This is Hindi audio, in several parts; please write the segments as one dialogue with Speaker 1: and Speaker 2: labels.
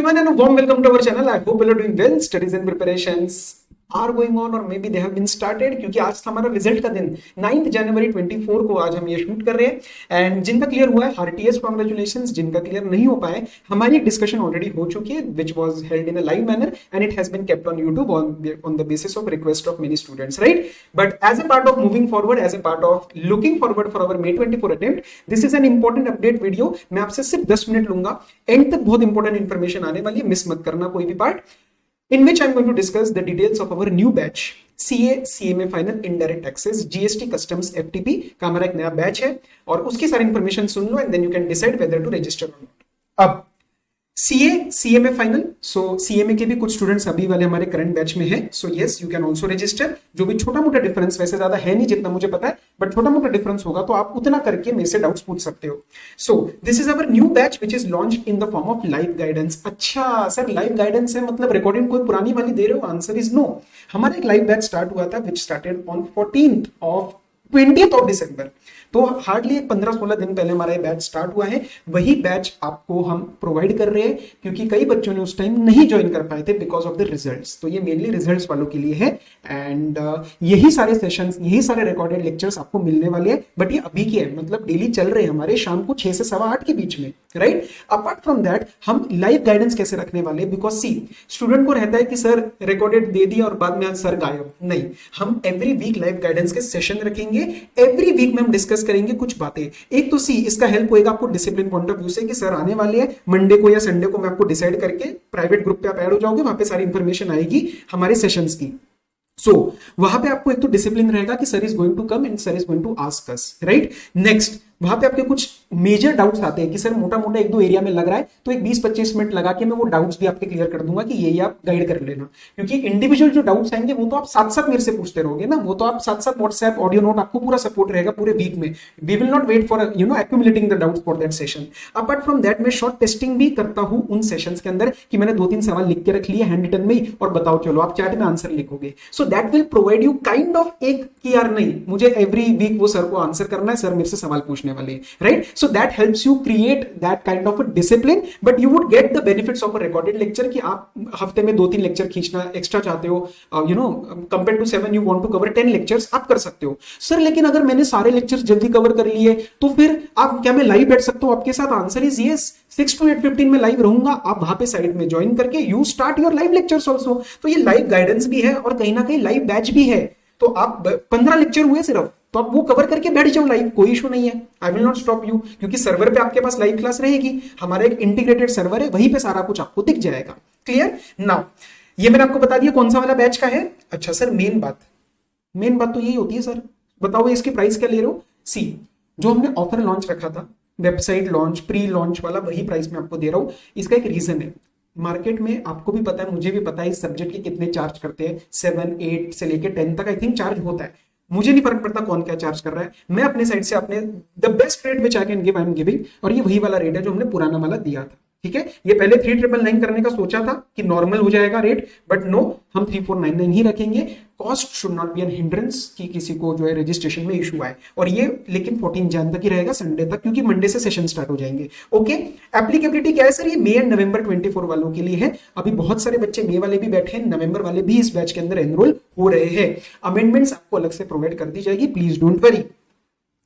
Speaker 1: everyone and a warm welcome to our channel. I hope you are doing well. Studies and preparations are going on or maybe they have been started क्योंकि आज था हमारा रिजल्ट का दिन 9 जनवरी 24 को आज हम ये शूट कर रहे हैं एंड जिनका क्लियर हुआ है हार्टीएस्ट कांग्रेचुलेशंस, जिनका क्लियर नहीं हो पाए हमारी एक डिस्कशन ऑलरेडी हो चुकी है which was held in a live manner and it has been kept on YouTube on the basis of request of many students, right? But as a part of moving forward, as a part of looking forward for our May 24 attempt, this is an important update video. मैं आपसे सिर्फ 10 मिनट लूंगा, एंड तक बहुत इंपॉर्टेंट इंफॉर्मेशन आने वाली है, मिस मत करना कोई भी part. In which I'm going to discuss the details of our new batch CA CMA Final Indirect Taxes GST Customs FTP का हमारा एक नया बैच है और उसकी सारी इंफॉर्मेशन सुन लो and then you can decide whether to register और नॉट. अब CA CMA final, so CMA के भी कुछ स्टूडेंट्स अभी वाले हमारे करंट बैच में है, so yes you can also register. जो भी छोटा मोटा डिफरेंस, वैसे ज्यादा है नहीं जितना मुझे पता है, बट छोटा मोटा डिफरेंस होगा तो आप उतना करके मेरे से डाउट्स पूछ सकते हो. So this is our new batch which is launched in the form of live guidance. अच्छा सर, लाइव गाइडेंस है मतलब रिकॉर्डिंग कोई पुरानी वाली दे रहे हो? Answer is no. हमारा एक लाइव बैच स्टार्ट हुआ था which started on 20th of December. तो हार्डली 15-16 दिन पहले हमारा बैच स्टार्ट हुआ है. वही बैच आपको हम प्रोवाइड कर रहे हैं क्योंकि कई बच्चों ने उस टाइम नहीं ज्वाइन कर पाए थे बिकॉज ऑफ द रिजल्ट्स. तो ये मेनली रिजल्ट्स वालों के लिए है एंड यही सारे सेशंस, यही सारे रिकॉर्डेड लेक्चर्स आपको मिलने वाले हैं. बट ये अभी की है, मतलब डेली चल रहे हैं हमारे, शाम को 6 से 8:15 के बीच में, राइट? अपार्ट फ्रॉम दैट हम लाइव गाइडेंस कैसे रखने वाले, बिकॉज सी स्टूडेंट को रहता है कि सर रिकॉर्डेड दे दिया और बाद में सर गायब. नहीं, हम एवरी वीक लाइव गाइडेंस के सेशन रखेंगे. एवरी वीक में हम डिस्कस करेंगे कुछ बातें. एक तो सी इसका हेल्प होएगा आपको डिसिप्लिन पॉइंट ऑफ व्यू से कि सर आने वाले हैं मंडे को या संडे को, मैं आपको डिसाइड करके प्राइवेट ग्रुप पे आप ऐड हो जाओगे, वहां पे सारी इंफॉर्मेशन आएगी हमारे सेशंस की. सो वहां पे आपको एक तो डिसिप्लिन रहेगा कि sir is going to come and sir is going to ask us, right? Next वहां पे आपके कुछ मेजर डाउट्स आते हैं कि सर मोटा मोटा 1-2 एरिया में लग रहा है, तो एक 20-25 मिनट लगा के मैं वो डाउट्स भी आपके क्लियर कर दूंगा कि ये आप गाइड कर लेना. क्योंकि इंडिविजुअल जो डाउट्स आएंगे वो तो आप साथ साथ मेरे से पूछते रहोगे ना, वो तो आप साथ साथ व्हाट्सएप ऑडियो नोट, आपको पूरा सपोर्ट रहेगा पूरे वीक में. We will not wait for accumulating the doubts for that session. Apart from that मैं शॉर्ट टेस्टिंग भी करता हूं उन सेशंस के अंदर कि मैंने 2-3 सवाल लिख के रख लिए हैंड रिटन में ही और बताओ चलो आप चैट में आंसर लिखोगे. So that will provide you kind of एक कि यार नहीं, मुझे एवरी वीक वो सर को आंसर करना है, सर मेरे से सवाल पूछने वाले हैं, right? So that helps you create that kind of a discipline, but you would get the benefits of a recorded lecture कि आप हफ्ते में 2-3 लेक्चर खींचना एक्स्ट्रा चाहते हो, compared to 7 you want to cover 10 lectures, आप कर सकते हो. सर लेकिन अगर मैंने सारे लेक्चर्स जल्दी कवर कर लिए तो फिर आप क्या मैं लाइव बैठ सकता हूं आपके साथ? Answer is yes. 6 to 8:15 में लाइव रहूंगा, आप वहां पे साइड में ज्वाइन करके you start your live lectures also. तो ये लाइव गाइडेंस भी है और कहीं ना कहीं लाइव बैच भी है. तो आप 15 लेक्चर हुए सिर्फ, तो आप वो कवर करके बैठ जाओ लाइव, कोई इशू नहीं है. I will not stop you क्योंकि सर्वर पे आपके पास लाइव क्लास रहेगी. हमारा एक इंटीग्रेटेड सर्वर है, वहीं पे सारा कुछ आपको दिख जाएगा. क्लियर? नाउ ये मैंने आपको बता दिया कौन सा वाला बैच का है. अच्छा सर मेन बात तो यही होती है सर, बताओ इसकी प्राइस क्या ले रहे हो? सी जो हमने ऑफर लॉन्च रखा था, वेबसाइट लॉन्च, प्री लॉन्च वाला, वही प्राइस में आपको दे रहा हूं. इसका एक रीजन है. मार्केट में आपको भी पता है, मुझे भी पता है इस सब्जेक्ट के कितने चार्ज करते हैं. 7, 8 से लेके 10 तक आई थिंक चार्ज होता है. मुझे नहीं फर्क पड़ता कौन क्या चार्ज कर रहा है, मैं अपने साइड से अपने the best rate which I can give I am giving. और ये वही वाला रेट है जो हमने पुराना वाला दिया था. ठीक है, ये पहले 3999 करने का सोचा था कि नॉर्मल हो जाएगा रेट, बट नो, हम 3499 ही रखेंगे. Cost should not be an hindrance कि किसी को जो है रजिस्ट्रेशन में इशू आए. और ये लेकिन 14 जन तक ही रहेगा, संडे तक, क्योंकि मंडे से सेशन स्टार्ट हो जाएंगे. ओके, एप्लीकेबिलिटी क्या है सर? ये मई एंड नवंबर 24 वालों के लिए है. अभी बहुत सारे बच्चे मई वाले भी बैठे हैं, नवंबर वाले भी इस बैच के अंदर एनरोल हो रहे हैं. अमेंडमेंट्स आपको अलग से प्रोवाइड कर दी जाएगी, please don't worry.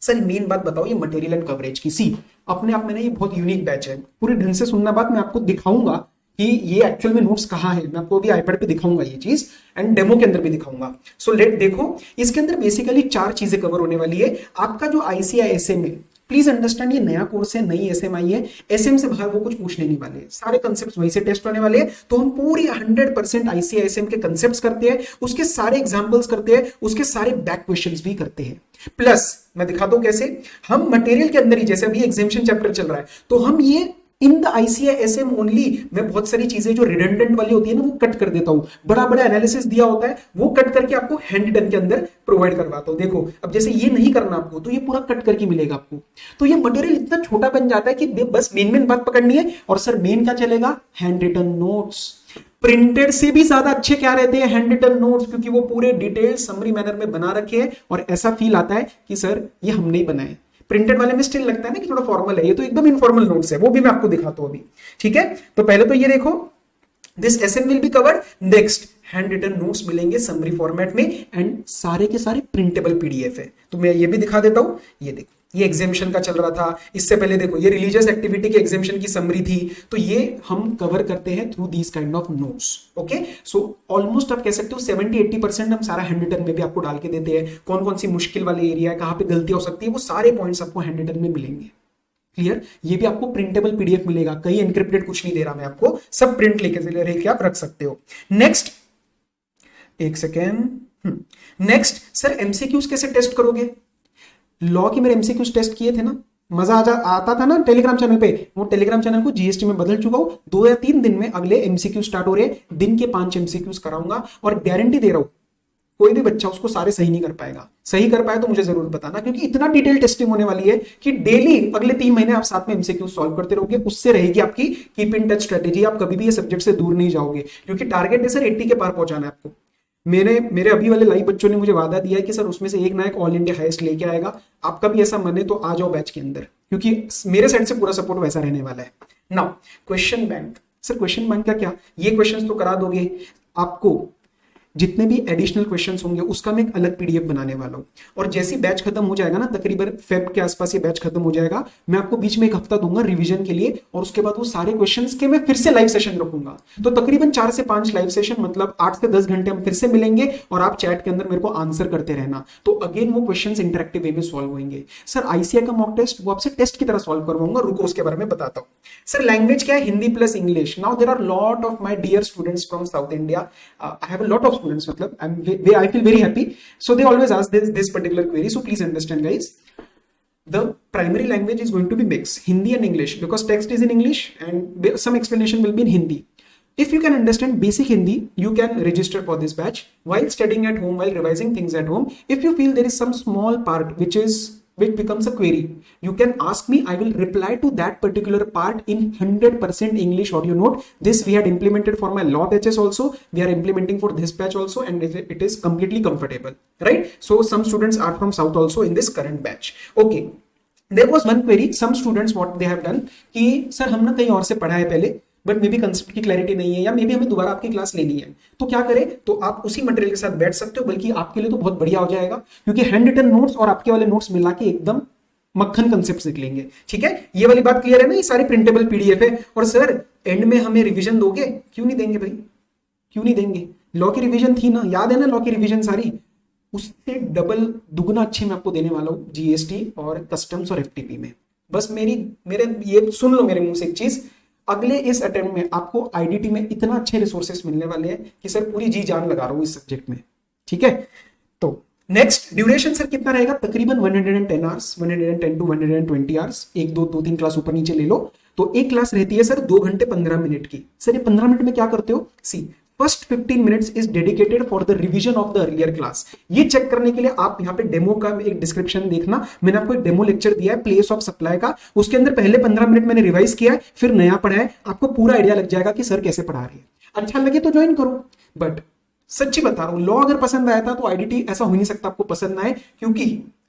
Speaker 1: Sir main बात बताओ ये मटेरियल एंड कवरेज की. सी अपने आप में ना ये बहुत यूनिक बैच है. पूरी ढंग से सुनना बात, मैं आपको दिखाऊंगा कि ये एक्चुअल में नोट्स कहाँ है. मैं आपको अभी आईपैड पे दिखाऊंगा ये चीज एंड डेमो के अंदर भी दिखाऊंगा. सो लेट देखो, इसके अंदर बेसिकली 4 चीजें कवर होने वाली है. आपका जो ICAI-SM है, प्लीज अंडरस्टैंड ये नया कोर्स है, नई SM आई है. SM से बाहर वो कुछ पूछने नहीं वाले, सारे कंसेप्ट वहीं से टेस्ट होने वाले हैं. तो हम पूरी 100% ICAI-SM के कंसेप्ट्स करते हैं, उसके सारे एग्जांपल्स करते हैं, उसके सारे बैक क्वेश्चंस भी करते हैं. प्लस मैं दिखाता हूं कैसे हम मटेरियल के अंदर ही, जैसे अभी एग्जामिनेशन चैप्टर चल रहा है, तो हम ये इन द ICAI-SM ओनली मैं बहुत सारी चीजें जो रिडंडेंट वाली होती है ना वो कट कर देता हूं. बड़ा बड़ा एनालिसिस दिया होता है, वो कट करके आपको हैंड रिटन के अंदर प्रोवाइड करवाता हूं. देखो अब जैसे ये नहीं करना आपको, तो ये पूरा कट करके मिलेगा आपको. तो ये मटेरियल इतना छोटा बन जाता है कि बस मेन बात पकड़नी है. और सर मेन क्या चलेगा? Hand written notes. प्रिंटेड से भी ज्यादा अच्छे क्या रहते हैं? हैंड रिटन नोट्स, क्योंकि वो पूरे डिटेल समरी मैनर में बना रखे हैं और ऐसा फील आता है कि सर ये हमने ही बनाए. प्रिंटेड वाले में स्टिल लगता है ना कि थोड़ा फॉर्मल है, ये तो एकदम इनफॉर्मल नोट्स है, वो भी मैं आपको दिखाता हूं अभी। ठीक है, तो पहले तो ये देखो, this SN will be covered. Next hand written notes मिलेंगे समरी फॉर्मेट में, एंड सारे के सारे प्रिंटेबल पीडीएफ है। तो मैं ये भी दिखा देता हूं, ये देखो ये एग्जामिशन का चल रहा था, इससे पहले देखो ये रिलीजियस एक्टिविटी के एग्जामिशन की समरी थी। तो ये हम कवर करते हैं through these kind of notes. Okay, so almost आप कह सकते हो 70-80% हम सारा हैंड रिटन में भी आपको डाल के देते हैं। कौन कौन सी मुश्किल वाले एरिया है, कहां पे गलती हो सकती है, वो सारे पॉइंट्स आपको हैंड रिटन में मिलेंगे। क्लियर, ये भी आपको प्रिंटेबल पीडीएफ मिलेगा, कहीं एनक्रिप्टेड कुछ नहीं दे रहा मैं आपको, सब प्रिंट लेके आप रख सकते हो। नेक्स्ट, एक सेकेंड, नेक्स्ट सर एमसीक्यूज कैसे टेस्ट करोगे? लॉ के मेरे एमसीक्यूज टेस्ट किए थे ना, मजा आता था ना टेलीग्राम चैनल पे, वो टेलीग्राम चैनल को जीएसटी में बदल चुका हूं। 2 या 3 दिन में अगले एमसीक्यू स्टार्ट हो रहे हैं, दिन के 5 एमसीक्यूज कराऊंगा, और गारंटी दे रहा हूं कोई भी बच्चा उसको सारे सही नहीं कर पाएगा। सही कर पाए तो मुझे जरूर बताना, क्योंकि इतना डिटेल टेस्टिंग होने वाली है कि डेली अगले 3 महीने आप साथ में एमसीक्यू सॉल्व करते रहोगे। उससे रहेगी आपकी कीप इन टच स्ट्रेटेजी, आप कभी भी ये सब्जेक्ट से दूर नहीं जाओगे, क्योंकि टारगेट है सर 80 के पार पहुंचाना है आपको। मेरे अभी वाले लाइव बच्चों ने मुझे वादा दिया है कि सर उसमें से एक ना एक ऑल इंडिया हाईएस्ट लेके आएगा। आपका भी ऐसा मन है तो आ जाओ बैच के अंदर, क्योंकि मेरे साइड से पूरा सपोर्ट वैसा रहने वाला है। Now question bank, sir question bank का क्या, ये क्वेश्चंस तो करा दोगे, आपको जितने भी एडिशनल क्वेश्चंस होंगे उसका मैं एक अलग पीडीएफ बनाने वाला हूं। और जैसी बैच खत्म हो जाएगा ना, तकरीबन फेब के आसपास ये बैच खत्म हो जाएगा, मैं आपको बीच में एक हफ्ता दूंगा रिवीजन के लिए, और उसके बाद वो सारे क्वेश्चंस के मैं फिर से लाइव सेशन रखूंगा। तो तकरीबन 4 से 5 लाइव सेशन, मतलब 8 से 10 घंटे हम फिर से मिलेंगे, और आप चैट के अंदर मेरे को आंसर करते रहना। तो अगेन वो क्वेश्चंस इंटरेक्टिव वे में सॉल्व होंगे। सर आईसीआई का मॉक टेस्ट वो आपसे टेस्ट की तरह सॉल्व करवाऊंगा, रुको उसके बारे में बताता हूं। सर लैंग्वेज क्या है, Hindi plus English. Now there are lot of my dear students from South India, I have a lot of students, मतलब I feel very happy. So they always ask this particular query. So please understand, guys. The primary language is going to be mixed, Hindi and English, because text is in English and some explanation will be in Hindi. If you can understand basic Hindi, you can register for this batch while studying at home, while revising things at home. If you feel there is some small part which becomes a query, you can ask me. I will reply to that particular part in 100% English audio note. This we had implemented for my law batches also. We are implementing for this batch also, and it is completely comfortable, right? So some students are from South also in this current batch. Okay. There was one query. Some students what they have done कि सर हम ना कहीं और से पढ़ा है पहले, बट मे बी कंसेप्ट की क्लैरिटी नहीं है, या मे बी हमें दोबारा आपकी क्लास लेनी है, तो क्या करें? तो आप उसी मटेरियल के साथ बैठ सकते हो, बल्कि आपके लिए तो बहुत बढ़िया हो जाएगा, क्योंकि हैंड रिटन नोट्स और आपके वाले नोट्स मिला के एकदम मक्खन कंसेप्ट निकलेंगे। ठीक है, ये वाली बात क्लियर है ना? ये सारे प्रिंटेबल पीडीएफ है। और सर एंड में हमें रिवीजन दोगे? क्यों नहीं देंगे भाई, क्यों नहीं देंगे? लॉ की रिवीजन थी ना, याद है ना लॉ की रिवीजन सारी, उससे डबल दुगना अच्छी मैं आपको देने वाला हूँ जीएसटी और कस्टम्स और एफटीपी में। बस मेरे ये सुन लो मेरे मुंह से एक चीज, अगले इस अटेम्प्ट में आपको आईडीटी में इतना अच्छे रिसोर्सेस मिलने वाले हैं कि सर पूरी जी जान लगा रहा हूं इस सब्जेक्ट में। ठीक है, तो नेक्स्ट ड्यूरेशन सर कितना रहेगा? तकरीबन 110 आवर्स, 110 to 120 आवर्स। 1 2 2 3 क्लास ऊपर नीचे ले लो, तो एक क्लास रहती है सर 2 घंटे 15 मिनट की। सर ये 15 मिनट में क्या करते हो? See first 15 minutes is dedicated for the revision of the earlier class. ये चेक करने के लिए आप यहाँ पे डेमो का एक डिस्क्रिप्शन देखना, मैंने आपको एक डेमो लेक्चर दिया है प्लेस ऑफ सप्लाई का, उसके अंदर पहले 15 मिनट मैंने रिवाइज किया है, फिर नया पढ़ा है, आपको पूरा आइडिया लग जाएगा कि सर कैसे पढ़ा रही है। अच्छा लगे तो ज्वाइन करो, बट सच्ची बता रहा हूं, लॉ अगर पसंद आया था तो आईडीटी ऐसा हो नहीं सकता आपको पसंद आए, क्योंकि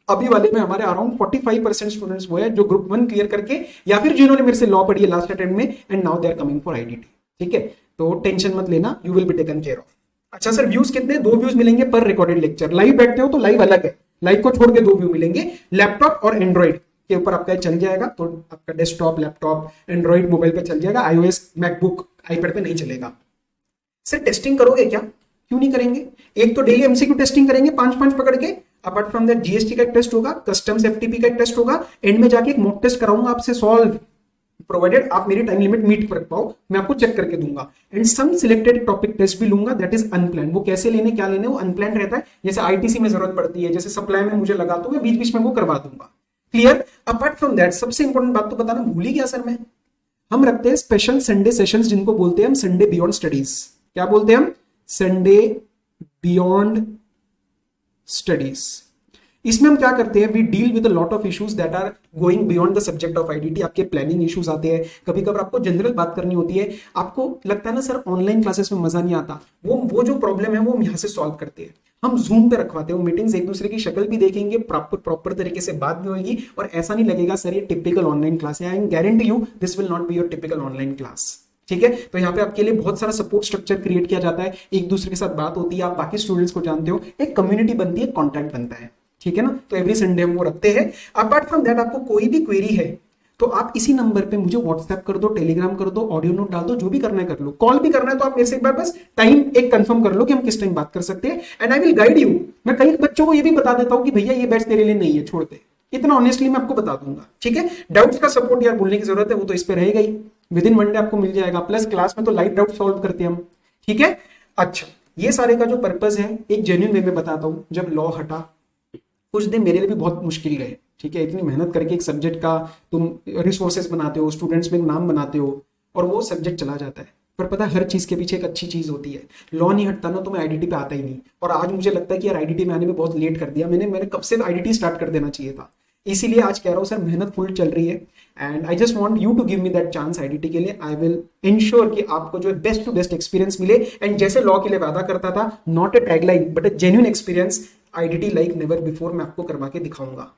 Speaker 1: अभी वाले में हमारे अराउंड 45% स्टूडेंट्स वो है जो ग्रुप 1 क्लियर करके, या फिर जिन्होंने मेरे से लॉ पढ़ी है लास्ट अटेम्प्ट में, and now they are coming for IDT. ठीक है, तो टेंशन मत लेना, you will be taken care of. अच्छा सर व्यूज कितने? 2 व्यूज मिलेंगे पर रिकॉर्डेड लेक्चर। लाइव बैठते हो तो लाइव अलग है, लाइव को छोड़ के 2 व्यू मिलेंगे। लैपटॉप और एंड्रॉइड के ऊपर आपका चल जाएगा, तो आपका डेस्कटॉप, लैपटॉप, एंड्रॉइड मोबाइल पे चल जाएगा, आईओएस, मैकबुक, आईपैड पे नहीं चलेगा। सर टेस्टिंग करोगे क्या? क्यों नहीं करेंगे? एक तो डेली एमसीक्यू टेस्टिंग करेंगे 5-5 पकड़ के, अपार्ट फ्रॉम दैट जीएसटी का एक टेस्ट होगा, कस्टम्स एफटीपी का एक टेस्ट होगा, एंड में जाके एक मॉक टेस्ट कराऊंगा आपसे सॉल्व, प्रोवाइडेड आप मेरी टाइम लिमिट मीट कर पाओ, मैं आपको चेक करके दूंगा। And some selected topic test भी लूंगा, दैट इज अनप्लान। वो कैसे लेने, क्या लेने, वो अनप्लान रहता है। जैसे आईटीसी में जरूरत पड़ती है, जैसे सप्लाई में मुझे लगा तो मैं बीच बीच में वो करवा दूंगा। क्लियर? अपार्ट फ्रॉम दैट सबसे इंपॉर्टेंट बात तो बताना भूल ही गया सर मैं, हम रखते हैं स्पेशल संडे सेशंस, जिनको बोलते हैं हम संडे बियॉन्ड स्टडीज। क्या बोलते हैं हम? Sunday beyond studies. इसमें हम क्या करते हैं? We deal with a lot of issues that are going beyond the subject of IDT. आपके प्लानिंग इश्यूज आते हैं, कभी कभार आपको जनरल बात करनी होती है, आपको लगता है ना सर ऑनलाइन क्लासेस में मजा नहीं आता, वो जो प्रॉब्लम है वो हम यहाँ से सॉल्व करते हैं। हम जूम पे रखवाते हैं मीटिंग्स, एक दूसरे की शक्ल भी देखेंगे, प्रॉपर तरीके से बात भी होगी, और ऐसा नहीं लगेगा सर ये टिपिकल ऑनलाइन क्लास है। I guarantee you this will not be your typical online class. ठीक है, तो यहाँ पे आपके लिए बहुत सारा सपोर्ट स्ट्रक्चर क्रिएट किया जाता है, एक दूसरे के साथ बात होती है, आप बाकी स्टूडेंट्स को जानते हो, एक कम्युनिटी बनती है, कॉन्टैक्ट बनता है। ठीक है ना, तो एवरी संडे हम वो रखते हैं। अपार्ट फ्रॉम दैट आपको कोई भी क्वेरी है तो आप इसी नंबर पे मुझे व्हाट्सएप कर दो, टेलीग्राम कर दो, ऑडियो नोट डाल दो, जो भी करना है कर लो, कॉल भी करना है तो आप मेरे से एक बार बस टाइम एक कंफर्म कर लो कि हम किस टाइम बात कर सकते हैं, and I will guide you. मैं कई बच्चों को ये भी बता देता हूँ कि भैया ये बैच तेरे लिए नहीं है, छोड़ दे, इतना ऑनेस्टली मैं आपको बता दूंगा। ठीक है, डाउट्स का सपोर्ट यार बोलने की जरूरत है, वो तो इस पे रहेगा ही, विद इन मंडे आपको मिल जाएगा, प्लस क्लास में तो लाइव डाउट सॉल्व करते हैं हम। ठीक है, अच्छा ये सारे का जो पर्पज है एक जेन्युइन वे में बताता हूँ। जब लॉ हटा कुछ दिन मेरे लिए भी बहुत मुश्किल गए। ठीक है, इतनी मेहनत करके एक सब्जेक्ट का तुम रिसोर्सेज बनाते हो, स्टूडेंट्स में नाम बनाते हो, और वो सब्जेक्ट चला जाता है। पर पता है हर चीज के पीछे एक अच्छी चीज होती है। लॉ नहीं हटता ना तो मैं आईडीटी पे आता ही नहीं, और आज मुझे लगता है कि यार आईडीटी में आने में बहुत लेट कर दिया मैंने कब से आईडीटी स्टार्ट कर देना चाहिए था। इसीलिए आज कह रहा हूँ सर मेहनत फुल चल रही है, and I just want you to give me that chance IDT के लिए। आई विल इंश्योर कि आपको जो बेस्ट टू बेस्ट एक्सपीरियंस मिले, एंड जैसे लॉ के लिए वादा करता था, not a tagline but a genuine experience, IDT like never before मैं आपको करवा के दिखाऊंगा।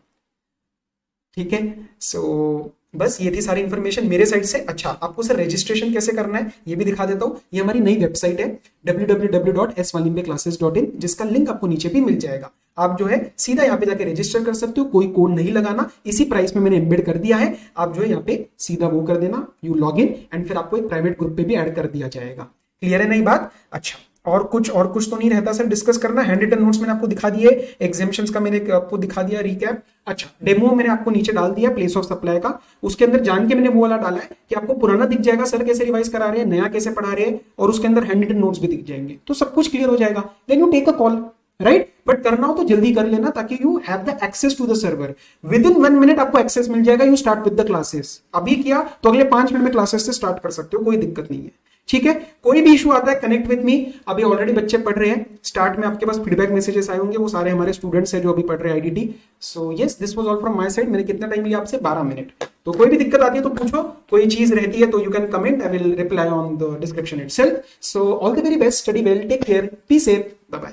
Speaker 1: ठीक है, सो बस ये थी सारी इन्फॉर्मेशन मेरे साइड से। अच्छा, आपको सर रजिस्ट्रेशन कैसे करना है ये भी दिखा देता हूँ। ये हमारी नई वेबसाइट है www.swalimbeclasses.in, जिसका लिंक आपको नीचे भी मिल जाएगा। आप जो है सीधा यहाँ पे जाके रजिस्टर कर सकते हो, कोई कोड नहीं लगाना, इसी प्राइस में मैंने एम्बेड कर दिया है। आप जो है यहाँ पे सीधा वो कर देना, यू लॉग इन, एंड फिर आपको एक प्राइवेट ग्रुप पे भी ऐड कर दिया जाएगा। क्लियर है नई बात? अच्छा, और कुछ तो नहीं रहता सर डिस्कस करना। हैंड रिटन नोट्स मैंने आपको दिखा दिए, एग्जामिशंस का मैंने आपको दिखा दिया रिकैप। अच्छा, डेमो मैंने आपको नीचे डाल दिया प्लेस ऑफ सप्लाई का, उसके अंदर जान के मैंने वो वाला डाला है कि आपको पुराना दिख जाएगा सर कैसे रिवाइज करा रहे हैं, नया कैसे पढ़ा रहे हैं, और उसके अंदर हैंड रिटन नोट्स भी दिख जाएंगे, तो सब कुछ क्लियर हो जाएगा। Then you take a call, right? But करना हो तो जल्दी कर लेना ताकि you have the access to the server. Within 1 minute आपको एक्सेस मिल जाएगा, you start with the classes. अभी किया तो अगले 5 मिनट में क्लासेस से स्टार्ट कर सकते हो, कोई दिक्कत नहीं है। ठीक है, कोई भी इशू आता है कनेक्ट विद मी। अभी ऑलरेडी बच्चे पढ़ रहे हैं, स्टार्ट में आपके पास फीडबैक मैसेजेस आए होंगे, वो सारे हमारे स्टूडेंट्स हैं जो अभी पढ़ रहे हैं IDT. So yes, this was all from my side. मैंने कितना टाइम लिया आपसे? 12 मिनट। तो कोई भी दिक्कत आती है तो पूछो, कोई चीज रहती है तो you can comment, I will reply on the description itself. So all the very best, study well, take care, be safe, bye bye.